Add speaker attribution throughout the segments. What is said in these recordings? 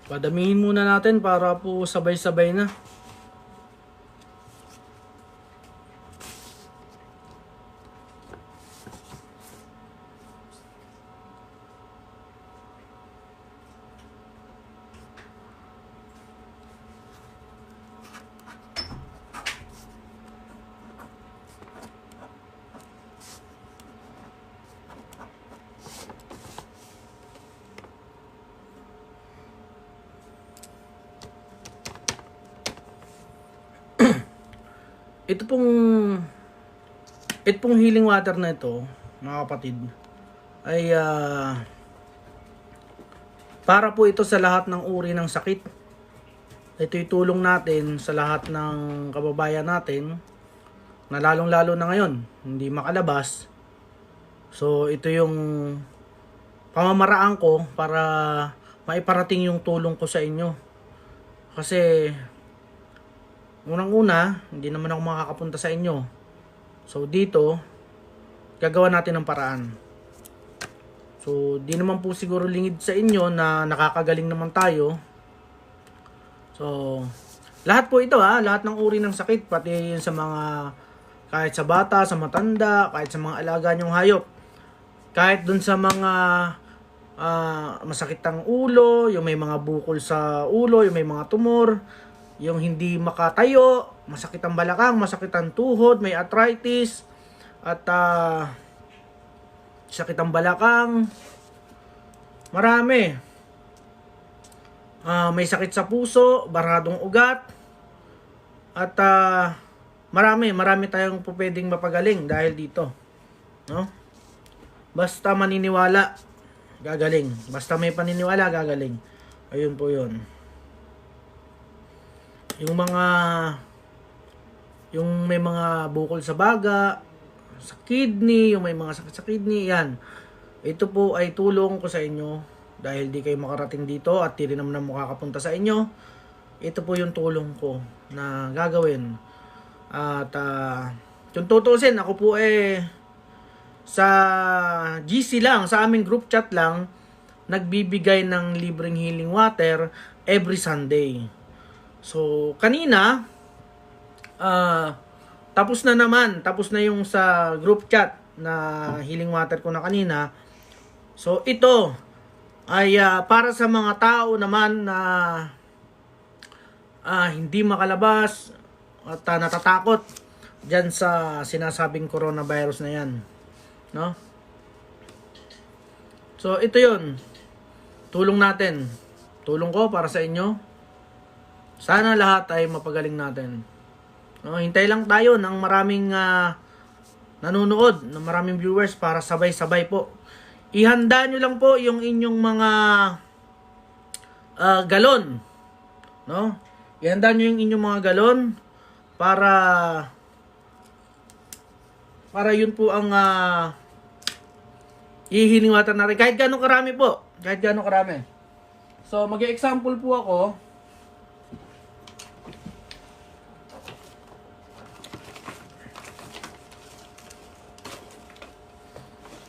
Speaker 1: Padamihin muna natin para po sabay-sabay na. Ito pong healing water na ito, mga kapatid, ay para po ito sa lahat ng uri ng sakit. Ito'y tulong natin sa lahat ng kababayan natin na lalong-lalo na ngayon, hindi makalabas. So ito yung pamamaraan ko para maiparating yung tulong ko sa inyo. Kasi unang-una, hindi naman ako makakapunta sa inyo. So dito, gagawa natin ng paraan. So di naman po siguro lingid sa inyo na nakakagaling naman tayo. So lahat po ito lahat ng uri ng sakit, pati sa mga, kahit sa bata, sa matanda, kahit sa mga alaga nyong hayop. Kahit dun sa mga masakit ang ulo, yung may mga bukol sa ulo, yung may mga tumor, yung hindi makatayo, masakit ang balakang, masakit ang tuhod, may arthritis, at sakit ang balakang, marami. May sakit sa puso, baradong ugat, at marami tayong pwedeng mapagaling dahil dito. No? Basta maniniwala, gagaling. Basta may paniniwala, gagaling. Ayun po yun. Yung may mga bukol sa baga, sa kidney, yung may mga sakit sa kidney, yan. Ito po ay tulong ko sa inyo dahil di kayo makarating dito at di rin naman na makakapunta sa inyo. Ito po yung tulong ko na gagawin. At yung tutusin, ako po sa GC lang, sa aming group chat lang, nagbibigay ng libreng healing water every Sunday. So, kanina, tapos na yung sa group chat na healing water ko na kanina. So, ito ay para sa mga tao naman na hindi makalabas at natatakot dyan sa sinasabing coronavirus na yan. No? So, ito yun. Tulong natin. Tulong ko para sa inyo. Sana lahat ay mapagaling natin. No, hintay lang tayo ng maraming nanonood, ng maraming viewers para sabay-sabay po. Ihanda nyo lang po yung inyong mga galon. No? Ihanda nyo yung inyong mga galon para yun po ang ihiling water natin. Kahit gano'ng karami po. Kahit gano'ng karami. So, mag-example po ako.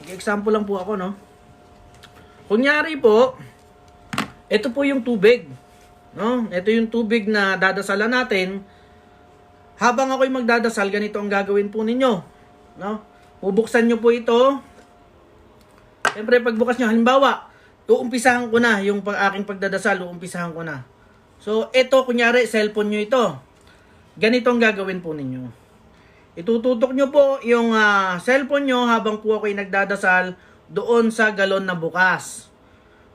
Speaker 1: Example lang po ako, no? Kunyari po, ito po yung tubig, no? Ito yung tubig na dadasalan natin. Habang ako'y magdadasal, ganito ang gagawin po ninyo, no? Bubuksan nyo po ito. Siyempre, pagbukas nyo, halimbawa, uumpisahan ko na yung aking pagdadasal, uumpisahan ko na. So, ito, kunyari, cellphone nyo ito. Ganito ang gagawin po ninyo. Itututok nyo po yung cellphone nyo habang po ako'y nagdadasal doon sa galon na bukas.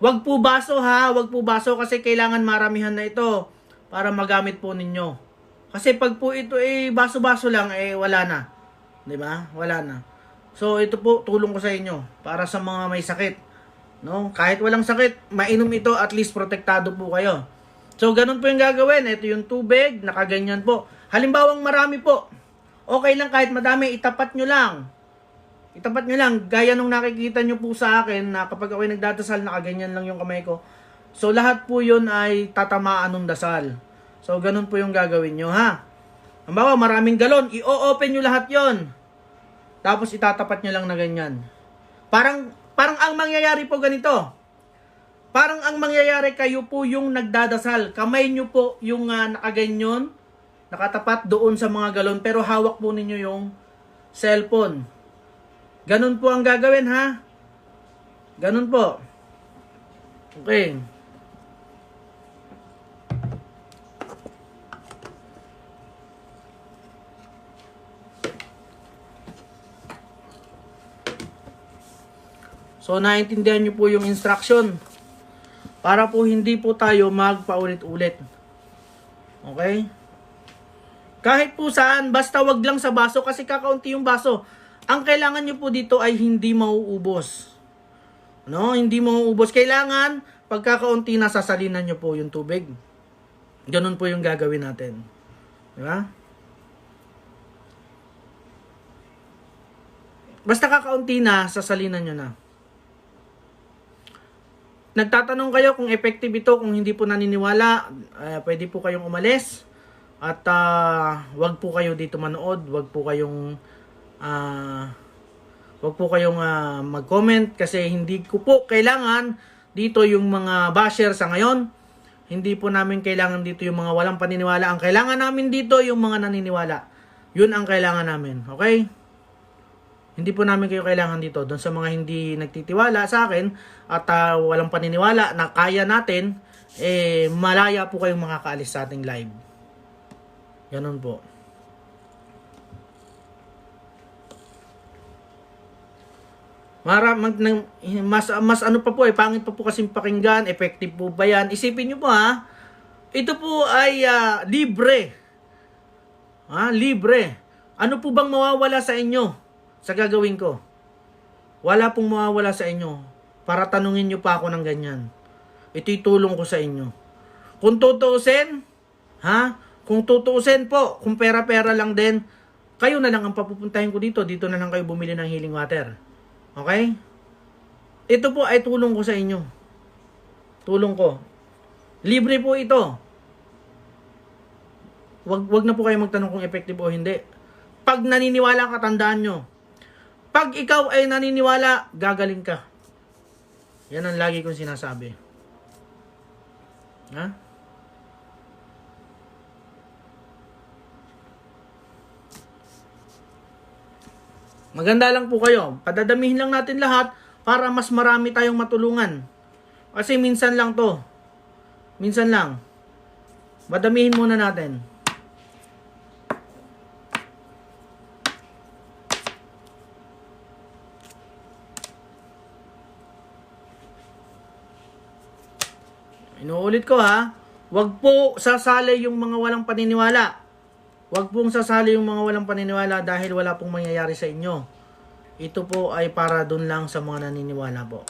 Speaker 1: Wag po baso wag po baso kasi kailangan maramihan na ito para magamit po ninyo. Kasi pag po ito baso-baso lang wala na. 'Di ba? Wala na. So ito po tulong ko sa inyo para sa mga may sakit, no? Kahit walang sakit, mainom ito, at least protektado po kayo. So ganun po yung gagawin. Ito yung tubig, nakaganyan po. Halimbawang marami po. Okay lang kahit madami, itapat nyo lang. Itapat nyo lang. Gaya nung nakikita nyo po sa akin na kapag ako'y nagdadasal, nakaganyan lang yung kamay ko. So, lahat po yun ay tatamaan ng dasal. So, ganun po yung gagawin nyo, ha? Halimbawa, maraming galon, i-open nyo lahat yon. Tapos, itatapat nyo lang na ganyan. Parang ang mangyayari po ganito. Parang ang mangyayari, kayo po yung nagdadasal. Kamay nyo po yung nakaganyon, nakatapat doon sa mga galon, pero hawak po ninyo yung cellphone. Ganun po ang gagawin, ha? Ganun po. Okay. So, naintindihan nyo po yung instruction. Para po hindi po tayo magpaulit-ulit. Okay? Kahit po saan, basta wag lang sa baso kasi kakaunti yung baso. Ang kailangan nyo po dito ay hindi mauubos. No? Hindi mauubos. Kailangan, pagkakaunti na sasalinan nyo po yung tubig. Ganun po yung gagawin natin. Diba? Basta kakaunti na, sasalinan nyo na. Nagtatanong kayo kung effective ito, kung hindi po naniniwala, pwede po kayong umalis. At wag po kayo dito manood, wag po kayong mag-comment kasi hindi ko po kailangan dito yung mga basher sa ngayon. Hindi po namin kailangan dito yung mga walang paniniwala. Ang kailangan namin dito yung mga naniniwala. Yun ang kailangan namin, okay? Hindi po namin kayo kailangan dito. Doon sa mga hindi nagtitiwala sa akin at walang paniniwala na kaya natin, malaya po kayong makakaalis sa ating live. Ganun po. Mas ano pa po, pangit pa po kasing pakinggan, effective po ba yan? Isipin nyo po ha, ito po ay libre. Libre. Ano po bang mawawala sa inyo sa gagawin ko? Wala pong mawawala sa inyo para tanungin nyo pa ako ng ganyan. Ito'y tulong ko sa inyo. Kung tutuusin, kung tutuusin po, kung pera-pera lang din, kayo na lang ang papupuntahin ko dito. Dito na lang kayo bumili ng healing water. Okay? Ito po ay tulong ko sa inyo. Tulong ko. Libre po ito. Wag na po kayo magtanong kung effective o hindi. Pag naniniwala ka, tandaan nyo. Pag ikaw ay naniniwala, gagaling ka. Yan ang lagi kong sinasabi. Ha? Maganda lang po kayo. Padadamihin lang natin lahat para mas marami tayong matulungan. Kasi minsan lang to. Minsan lang. Madamihin muna natin. Inuulit ko ha. Huwag po sasali yung mga walang paniniwala. Huwag pong sasali yung mga walang paniniwala dahil wala pong mangyayari sa inyo. Ito po ay para dun lang sa mga naniniwala po.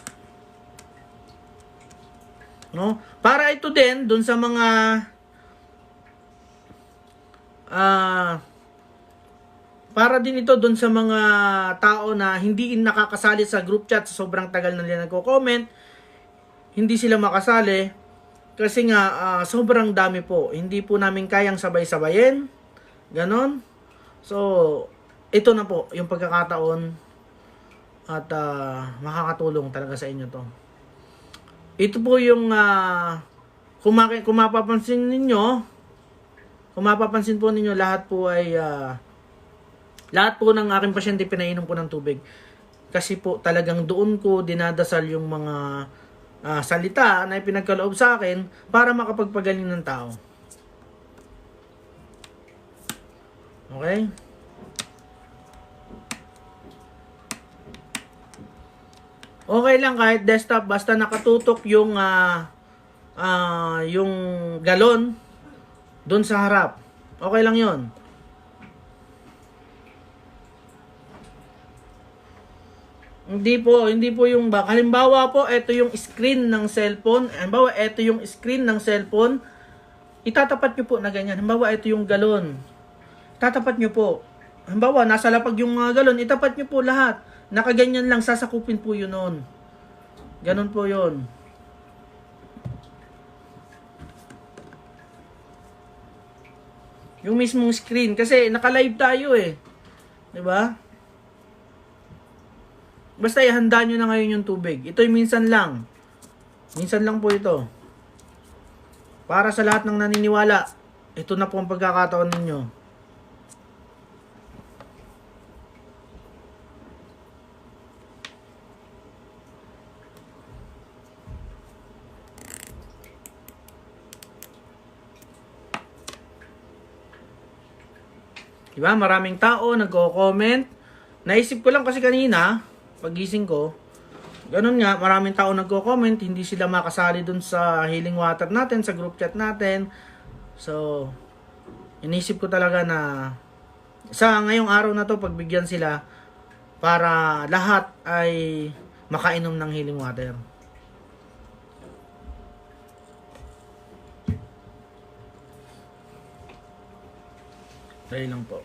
Speaker 1: No? Para ito din dun sa mga para din ito dun sa mga tao na hindi nakakasali sa group chat sa sobrang tagal na nila nagko-comment. Hindi sila makasali kasi nga sobrang dami po. Hindi po namin kayang sabay-sabayin. Ganon. So, ito na po yung pagkakataon at makakatulong talaga sa inyo to. Ito po yung kung mapapansin po ninyo, lahat po ng aking pasyente pinainom po ng tubig. Kasi po talagang doon ko dinadasal yung mga salita na ipinagkaloob sa akin para makapagpagaling ng tao. Okay? Okay lang kahit desktop basta nakatutok yung galon doon sa harap. Okay lang 'yon. Hindi po yung halimbawa po, ito yung screen ng cellphone. Halimbawa, ito yung screen ng cellphone. Itatapat nyo po na ganyan. Halimbawa, ito yung galon. Tatapat nyo po. halimbawa, nasa lapag yung galon, itapat nyo po lahat. Nakaganyan lang, sasakupin po yun nun. Ganon po yun. Yung mismong screen. Kasi naka-live tayo eh. 'Di ba? Basta ihanda nyo na ngayon yung tubig. Ito'y minsan lang. Minsan lang po ito. Para sa lahat ng naniniwala, ito na po ang pagkakataon ninyo. Diba? Maraming tao nagko-comment. Naisip ko lang kasi kanina, pagising ko, ganun nga, maraming tao nagko-comment, hindi sila makasali dun sa healing water natin, sa group chat natin. So, inisip ko talaga na sa ngayong araw na to, pagbigyan sila para lahat ay makainom ng healing water. Dahil lang po.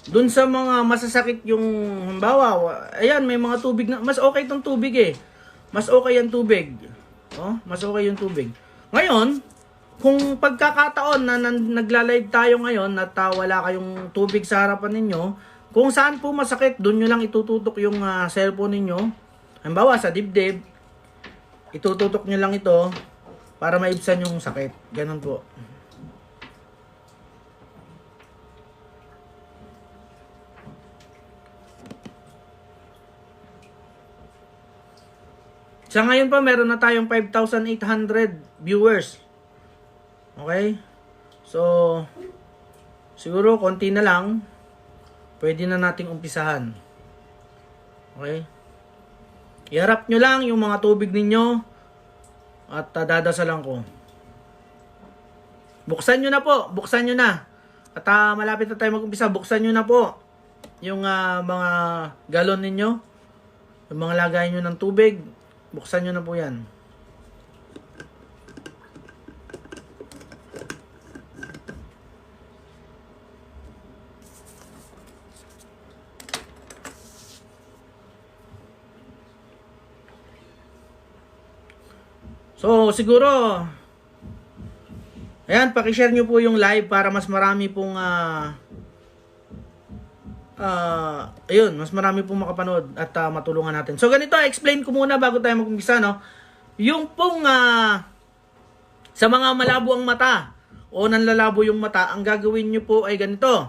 Speaker 1: Doon sa mga masasakit yung halimbawa, ayan, may mga tubig na, mas okay itong tubig eh. Mas okay yung tubig. Oh, mas okay yung tubig. Ngayon, kung pagkakataon na nagla-live tayo ngayon at wala kayong tubig sa harapan ninyo, kung saan po masakit, doon nyo lang itututok yung cellphone ninyo. Halimbawa, sa dibdib, itututok nyo lang ito para maibsan yung sakit. Ganun po. Sa ngayon pa, meron na tayong 5,800 viewers. Okay? So, siguro, konti na lang. Pwede na nating umpisahan. Okay? Iharap nyo lang yung mga tubig ninyo at dadasalan ko. Buksan nyo na po. Buksan nyo na. At malapit na tayo mag-umpisa. Buksan nyo na po yung mga galon ninyo. Yung mga lagay nyo ng tubig. Buksan nyo na po yan. So, siguro, ayan, pakishare nyo po yung live para mas marami pong ayun, mas marami pong makapanood at matulungan natin. So ganito, explain ko muna bago tayo mag-umpisa, no? Yung pong sa mga malabo ang mata o nanlalabo yung mata, ang gagawin nyo po ay ganito.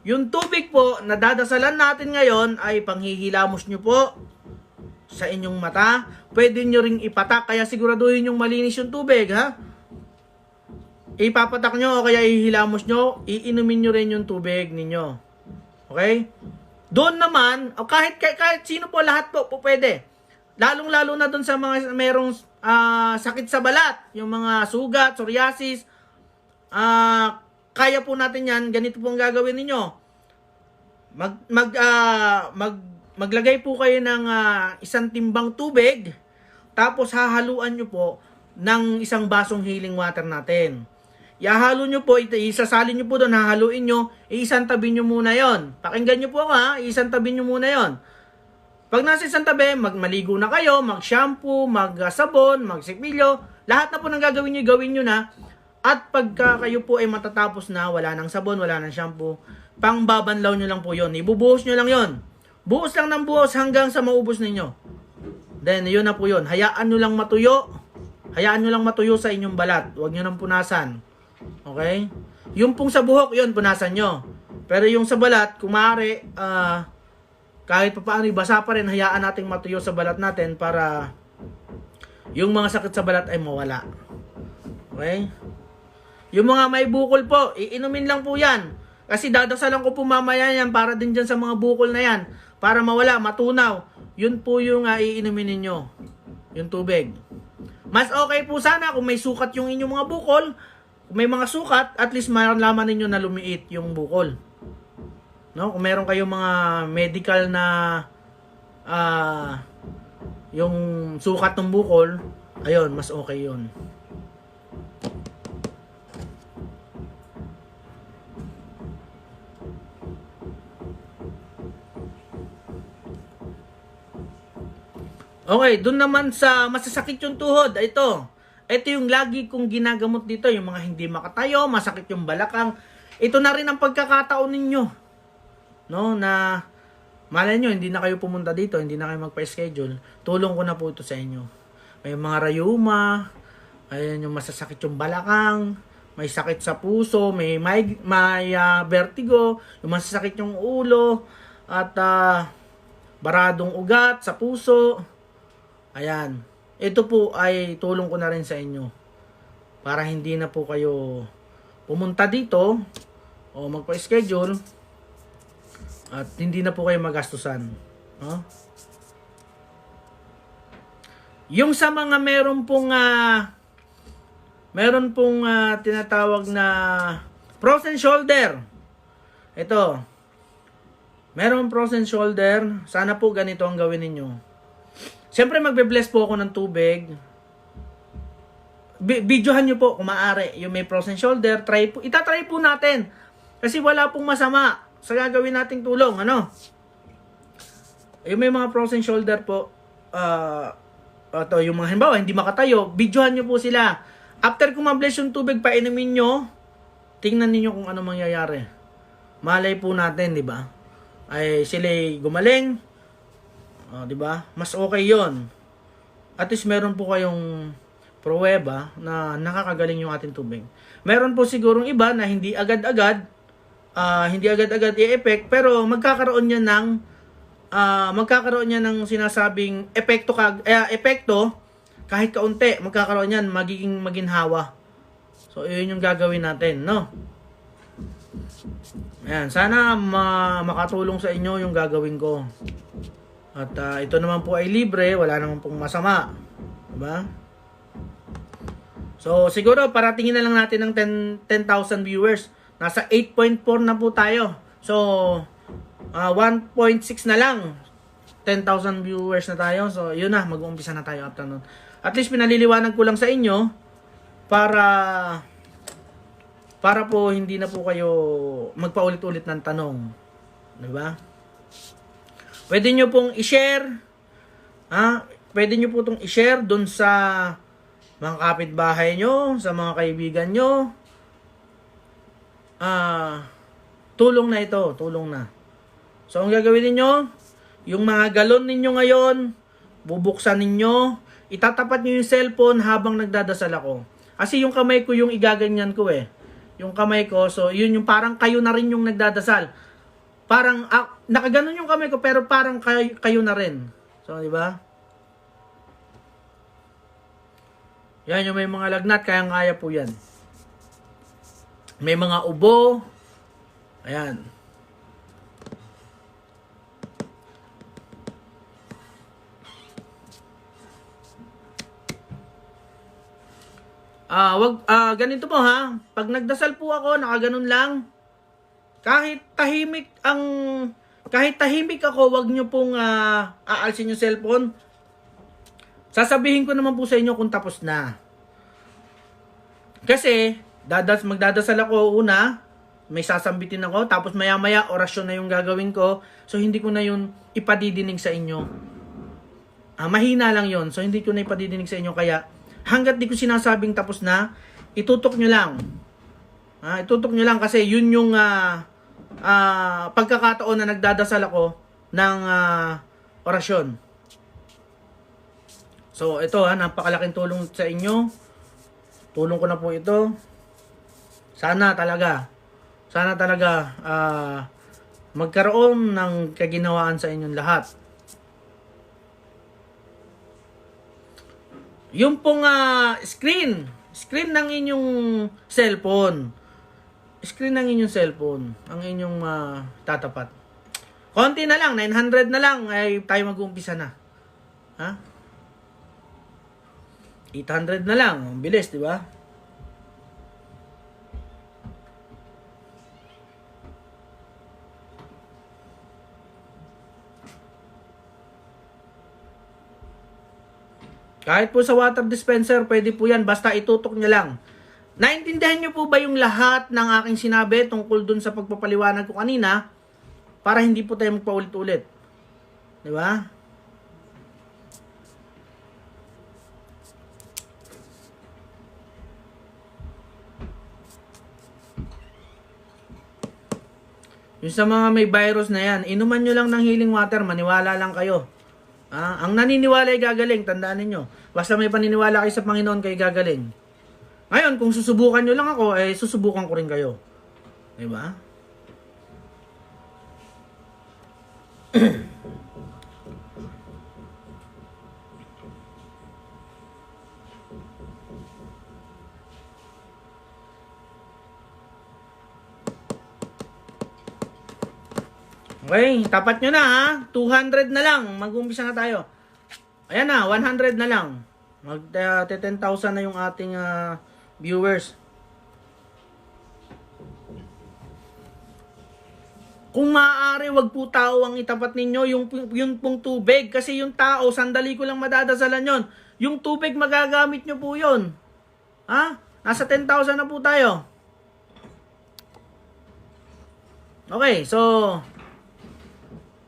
Speaker 1: Yung tubig po na dadasalan natin ngayon ay panghihilamos nyo po sa inyong mata. Pwede nyo ring ipatak, kaya siguraduhin yung malinis yung tubig, ha? Ipapatak nyo o kaya ihilamos nyo, iinumin nyo rin yung tubig ninyo. Okay? Doon naman, o kahit sino po, lahat po pwede. Lalong-lalo na doon sa mga merong sakit sa balat, yung mga sugat, psoriasis, kaya po natin yan. Ganito po ang gagawin ninyo. Maglagay po kayo ng isang timbang tubig, tapos hahaluan nyo po ng isang basong healing water natin. Ihahalo nyo po, isasalin nyo po doon, hahaluin nyo, iisantabi nyo muna yon. Pakinggan nyo po ako ha, iisantabi nyo muna yon. Pag nasa isang tabi, maligo na kayo, mag-shampoo, mag-sabon, mag-sipilyo, lahat na po ng gagawin nyo na. At pagka kayo po ay matatapos na, wala ng sabon, wala ng shampoo, pangbabanlaw nyo lang po yon. Ibubuhos nyo lang yon. Buhos lang ng buhos hanggang sa maubos ninyo. Then, yun na po yun. Hayaan nyo lang matuyo. Hayaan nyo lang matuyo sa inyong balat. Huwag nyo nang punasan. Okay? Yung pong sa buhok, yun, punasan nyo. Pero yung sa balat, kung maaari, kahit pa paano, basa pa rin, hayaan nating matuyo sa balat natin para yung mga sakit sa balat ay mawala. Okay? Yung mga may bukol po, iinumin lang po yan. Kasi dadasalan ko po mamaya yan para din dyan sa mga bukol na yan. Para mawala, matunaw. yun po yung iinumin ninyo. Yung tubig. Mas okay po sana kung may sukat yung inyong mga bukol. Kung may mga sukat, at least malaman ninyo na lumiit yung bukol. No? Kung meron kayong mga medical na yung sukat ng bukol, ayun, mas okay yun. Okay, dun naman sa masasakit yung tuhod, ito. Ito yung lagi kong ginagamot dito, yung mga hindi makatayo, masakit yung balakang. Ito na rin ang pagkakataon ninyo. No, na malay nyo, hindi na kayo pumunta dito, hindi na kayo magpa-schedule. Tulong ko na po ito sa inyo. May mga rayuma, ayan yung masasakit yung balakang, may sakit sa puso, may vertigo, yung masasakit yung ulo, at baradong ugat sa puso. Ayan. Ito po ay tulong ko na rin sa inyo. Para hindi na po kayo pumunta dito o magpa-schedule at hindi na po kayo magastusan. No? Yung sa mga meron pong tinatawag na frozen shoulder. Ito. Meron frozen shoulder. Sana po ganito ang gawin ninyo. Siyempre magbe-bless po ako ng tubig. Videohan nyo po kung maaari. Yung may frozen shoulder, itatry po natin. Kasi wala pong masama sa gagawin nating tulong. Ano? Yung may mga frozen shoulder po, yung mga halimbawa, hindi makatayo, videohan nyo po sila. After kung ma-bless yung tubig, painumin nyo, tingnan niyo kung ano mangyayari. Malay po natin, di ba? Ay sila'y gumaling. Di ba? Mas okay 'yon. At least meron po kayong pruweba na nakakagaling yung ating tubig. Meron po sigurong iba na hindi agad-agad i-effect, pero magkakaroon niya ng sinasabing epekto kahit kaunti, magkakaroon niyan, magiging maginhawa. So, yun yung gagawin natin, no? Ayan, sana makatulong sa inyo yung gagawin ko. At ito naman po ay libre, wala naman pong masama. Diba? So, siguro paratingin na lang natin ng 10,000 viewers. Nasa 8.4 na po tayo. So, 1.6 na lang. 10,000 viewers na tayo. So, yun na, mag-uumpisa na tayo after nun. At least pinaliliwanag ko lang sa inyo para po hindi na po kayo magpaulit-ulit ng tanong. Diba? Pwede nyo pong i-share. Pwede nyo po itong i-share dun sa mga kapitbahay nyo, sa mga kaibigan nyo. Tulong na ito. Tulong na. So, ang gagawin ninyo, yung mga galon ninyo ngayon, bubuksan ninyo, itatapat nyo yung cellphone habang nagdadasal ako. Kasi yung kamay ko yung igaganyan ko eh. Yung kamay ko, so yun yung parang kayo na rin yung nagdadasal. Parang, nakaganon yung kamay ko, pero parang kayo na rin. So, di ba? Yan, yung may mga lagnat, kayang-kaya po yan. May mga ubo. Ayan. Ganito po ha. Pag nagdasal po ako, nakaganon lang. Kahit tahimik ako, wag nyo pong aalsin yung cellphone. Sasabihin ko naman po sa inyo kung tapos na. Kasi, magdadasal ako una, may sasambitin ako, tapos maya-maya orasyon na yung gagawin ko. So, hindi ko na yun ipadidinig sa inyo. Mahina lang yon. So, hindi ko na ipadidinig sa inyo. Kaya, hanggat di ko sinasabing tapos na, itutok nyo lang. Itutok nyo lang kasi yun yung pagkakataon na nagdadasal ako ng orasyon. So, ito napakalaking tulong sa inyo. Tulong ko na po ito. Sana talaga magkaroon ng kaginawaan sa inyong lahat. Yung pong screen ng inyong cellphone. Screen ng inyong cellphone ang inyong tatapat. Konti na lang, 900 na lang, ay tayo mag-uumpisa na. Ha? 800 na lang. Ang bilis, di ba? Kahit po sa water dispenser, pwede po yan. Basta itutok nyo lang. Naintindihan nyo po ba yung lahat ng aking sinabi tungkol dun sa pagpapaliwanag ko kanina? Para hindi po tayo magpaulit-ulit. Di ba? Yung sa mga may virus na yan, inuman nyo lang ng healing water, maniwala lang kayo. Ang naniniwala ay gagaling, tandaan niyo. Basta may paniniwala kayo sa Panginoon, kayo gagaling. Ngayon, kung susubukan nyo lang ako, susubukan ko rin kayo. Diba? Okay, tapat nyo na ha. 200 na lang. Mag-umpisa na tayo. Ayan na, 100 na lang. Mag-10,000 na yung ating viewers. Kung maaari, wag po tao ang itapat ninyo yung pong tubig. Kasi yung tao, sandali ko lang madadasalan yon. Yung tubig, magagamit nyo po yun. Ha? Nasa 10,000 na po tayo. Okay, so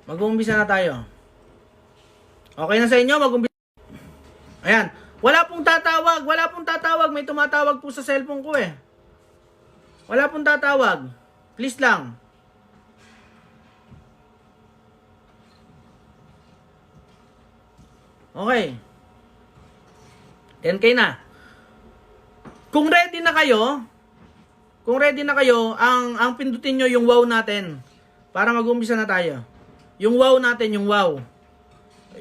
Speaker 1: mag-uumpisa na tayo. Okay na sa inyo? Mag-uumpisa. Ayan. Wala pong tatawag. Wala pong tatawag. May tumatawag po sa cellphone ko eh. Wala pong tatawag. Please lang. Okay. 10K na. Kung ready na kayo, ang pindutin nyo yung wow natin. Para mag-uumpisa na tayo. Yung wow natin, yung wow.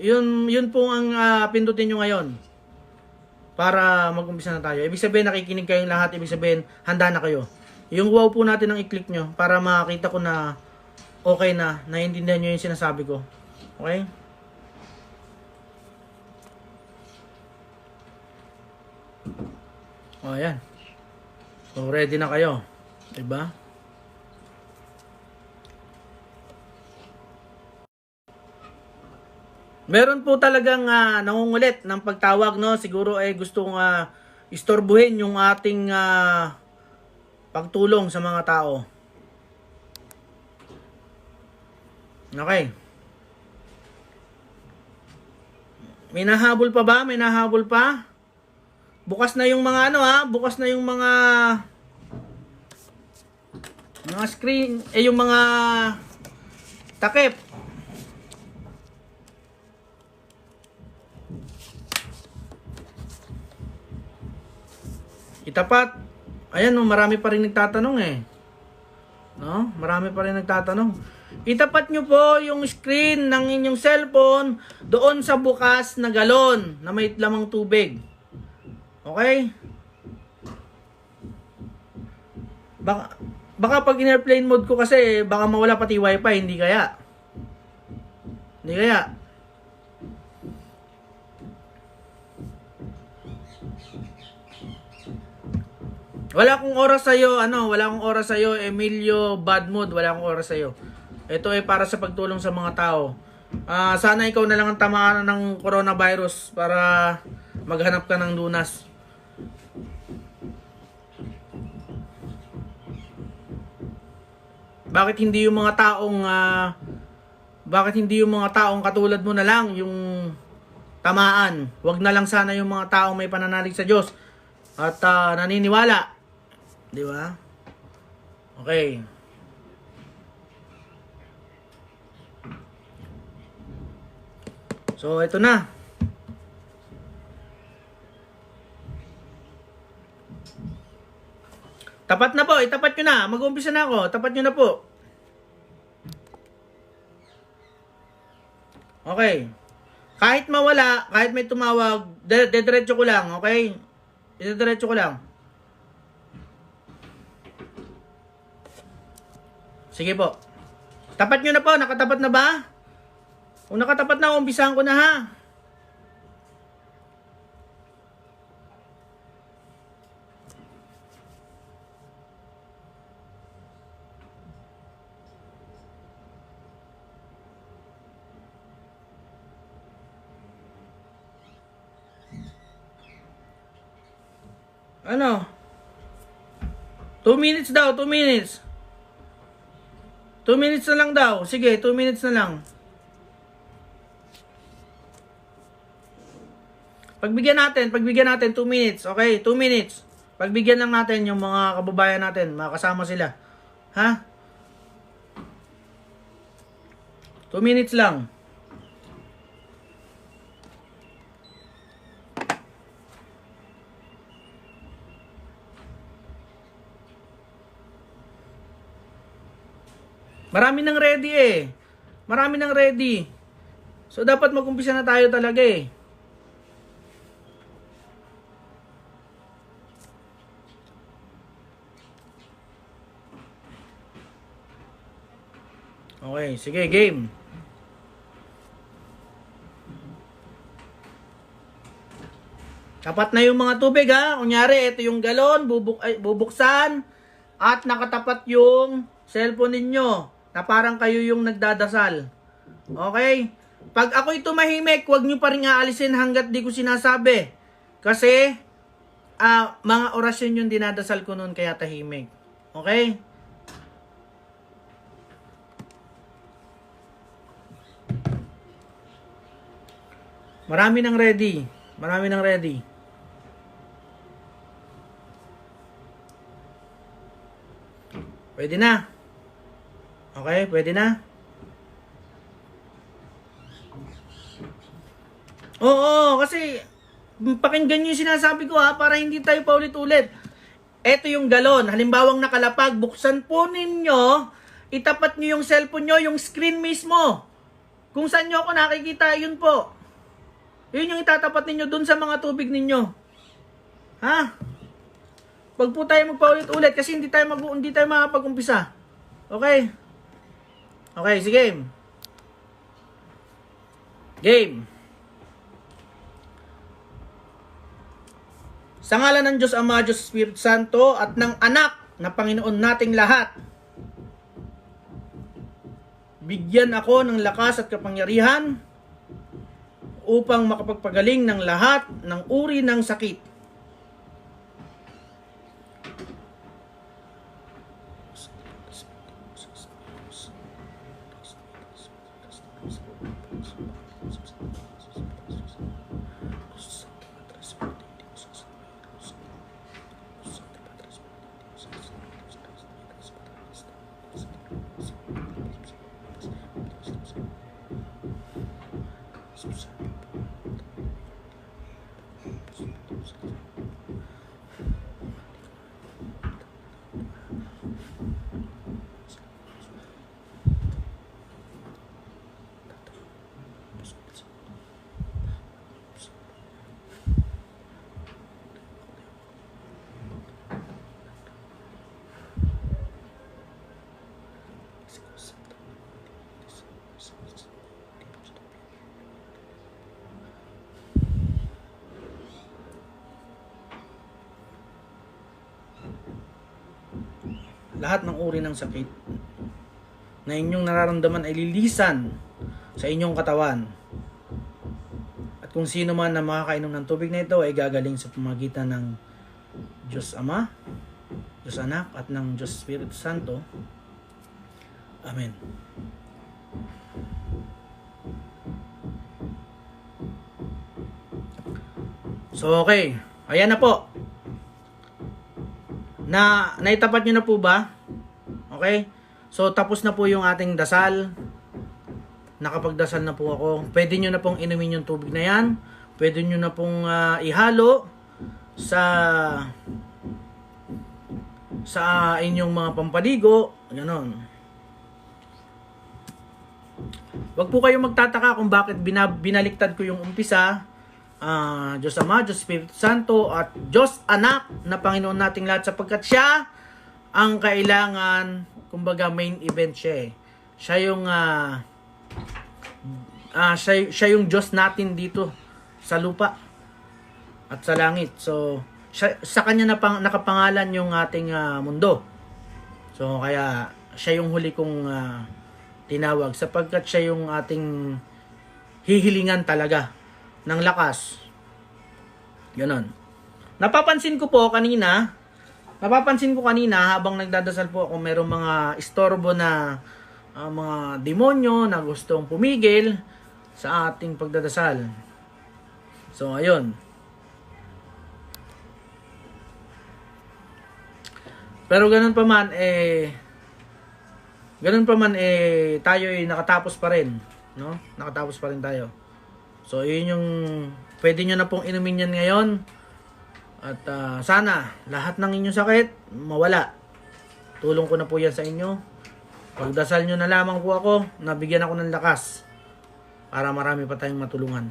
Speaker 1: Yun po ang pindutin nyo ngayon. Para mag-umpisa na tayo. Ibig sabihin, nakikinig kayong lahat. Ibig sabihin, handa na kayo. Yung wow po natin ang i-click nyo para makita ko na okay na. Naiintindihan nyo yung sinasabi ko. Okay? O, ayan. So, ready na kayo. Diba? Meron po talagang nangungulit ng pagtawag, no? Siguro gustong istorbuhin yung ating pagtulong sa mga tao. Okay. May nahabol pa ba? May nahabol pa? Bukas na yung mga bukas na yung mga screen, yung mga takip. Itapat. Ayan, no, marami pa rin nagtatanong eh. No? Marami pa rin nagtatanong. Itapat nyo po yung screen ng inyong cellphone doon sa bukas na galon na may lamang tubig. Okay? Baka pag in-airplane mode ko kasi baka mawala pati wifi, hindi kaya. Hindi kaya. Wala akong oras sa'yo, wala akong oras sa'yo, Emilio Bad Mood, wala akong oras sa'yo. Ito ay para sa pagtulong sa mga tao. Sana ikaw na lang ang tamaan ng coronavirus para maghanap ka ng lunas. Bakit hindi yung mga taong katulad mo na lang yung tamaan? Wag na lang sana yung mga taong may pananalig sa Diyos at naniniwala. Di ba? Okay. So, ito na. Tapat na po. Itapat nyo na. Mag-uumpisa na ako. Tapat nyo na po. Okay. Kahit mawala, kahit may tumawag, diretso ko lang. Okay? Diretso ko lang. Sige po. Tapat nyo na po. Nakatapat na ba? Kung nakatapat na, umpisahan ko na ha. Ano? 2 minutes daw, 2 minutes. 2 minutes na lang daw. Sige, 2 minutes na lang. Pagbigyan natin 2 minutes. Okay, 2 minutes. Pagbigyan lang natin yung mga kababayan natin, makasama sila. Ha? 2 minutes lang. Marami nang ready eh. Marami nang ready. So dapat mag-umpisa na tayo talaga eh. Okay, sige, game. Tapat na yung mga tubig ha. Kunyari, ito yung galon, bubuksan at nakatapat yung cellphone ninyo. Na parang kayo yung nagdadasal. Okay? Pag ako'y tumahimik, huwag nyo pa rin aalisin hanggat di ko sinasabi. Kasi, mga orasyon yung dinadasal ko noon kaya tahimik. Okay? Marami nang ready. Marami nang ready. Pwede na. Okay, pwede na. Oo, kasi pakinggan nyo yung sinasabi ko ha, para hindi tayo paulit-ulit. Ito yung galon. Halimbawang nakalapag, buksan po ninyo, itapat nyo yung cellphone nyo, yung screen mismo. Kung saan nyo ako nakikita, yun po. Yun yung itatapat ninyo dun sa mga tubig ninyo. Ha? Wag po tayo magpaulit-ulit kasi hindi tayo makapag-umpisa. Okay? Okay, sige. Game. Sa ngalan ng Diyos Ama, Diyos Espiritu Santo, at ng Anak na Panginoon nating lahat, bigyan ako ng lakas at kapangyarihan upang makapagpagaling ng lahat ng uri ng sakit. Lahat ng uri ng sakit na inyong nararamdaman ay lilisan sa inyong katawan. At kung sino man na makakainom ng tubig na ito ay gagaling sa pamagitan ng Diyos Ama, Diyos Anak, at ng Diyos Espiritu Santo. Amen. So okay, ayan na po. Naitapat nyo na po ba? Okay? So tapos na po yung ating dasal. Nakapagdasal na po ako. Pwede nyo na pong inumin yung tubig na yan. Pwede nyo na pong ihalo sa inyong mga pampaligo. Ganon. Wag po kayong magtataka kung bakit binaliktad ko yung umpisa. Diyos Ama, Diyos Espiritu Santo, at Diyos Anak na Panginoon nating lahat, sapagkat siya ang kailangan, kumbaga main event siya eh. Siya yung siya yung Diyos natin dito sa lupa at sa langit. So sa kanya nakapangalan yung ating mundo. So kaya siya yung huli kong tinawag sapagkat siya yung ating hihilingan talaga ng lakas. Ganon. Napapansin ko kanina habang nagdadasal po ako, merong mga istorbo na mga demonyo na gustong pumigil sa ating pagdadasal. So, ayun. Pero ganun pa man, tayo ay nakatapos pa rin. No? Nakatapos pa rin tayo. So, yun yung pwede nyo na pong inumin yan ngayon. At sana lahat ng inyong sakit mawala. Tulong ko na po yan sa inyo. Pagdasal nyo na lamang po ako, nabigyan ako ng lakas para marami pa tayong matulungan.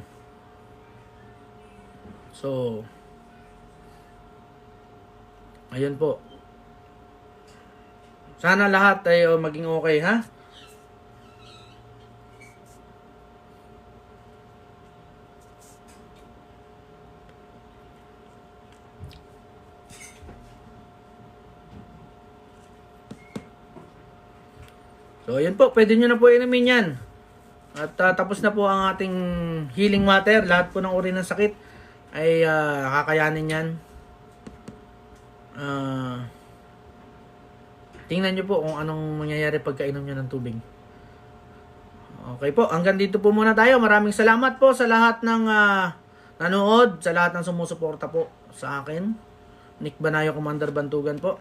Speaker 1: So, ayun po. Sana lahat ay maging okay, ha? So, ayun po. Pwede nyo na po inumin yan. At tapos na po ang ating healing water. Lahat po ng uri ng sakit ay kakayanin yan. Tingnan nyo po kung anong mangyayari pagkainom nyo ng tubig. Okay po. Hanggang dito po muna tayo. Maraming salamat po sa lahat ng nanood. Sa lahat ng sumusuporta po sa akin. Nick Banayo, Commander Bantugan po.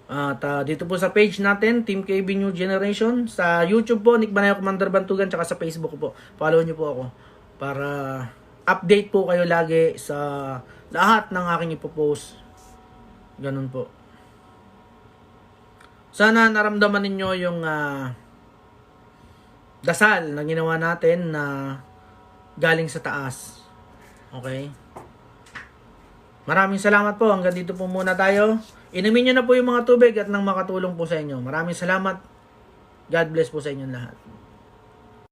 Speaker 1: At dito po sa page natin, Team KB New Generation. Sa YouTube po, Nick Banayo, Commander Bantugan. Tsaka sa Facebook po. Follow nyo po ako. Para update po kayo lagi sa lahat ng aking ipopost. Ganun po. Sana naramdaman ninyo yung dasal na ginawa natin na galing sa taas. Okay? Maraming salamat po. Hanggang dito po muna tayo. Inumin nyo na po yung mga tubig at nang makatulong po sa inyo. Maraming salamat. God bless po sa inyong lahat.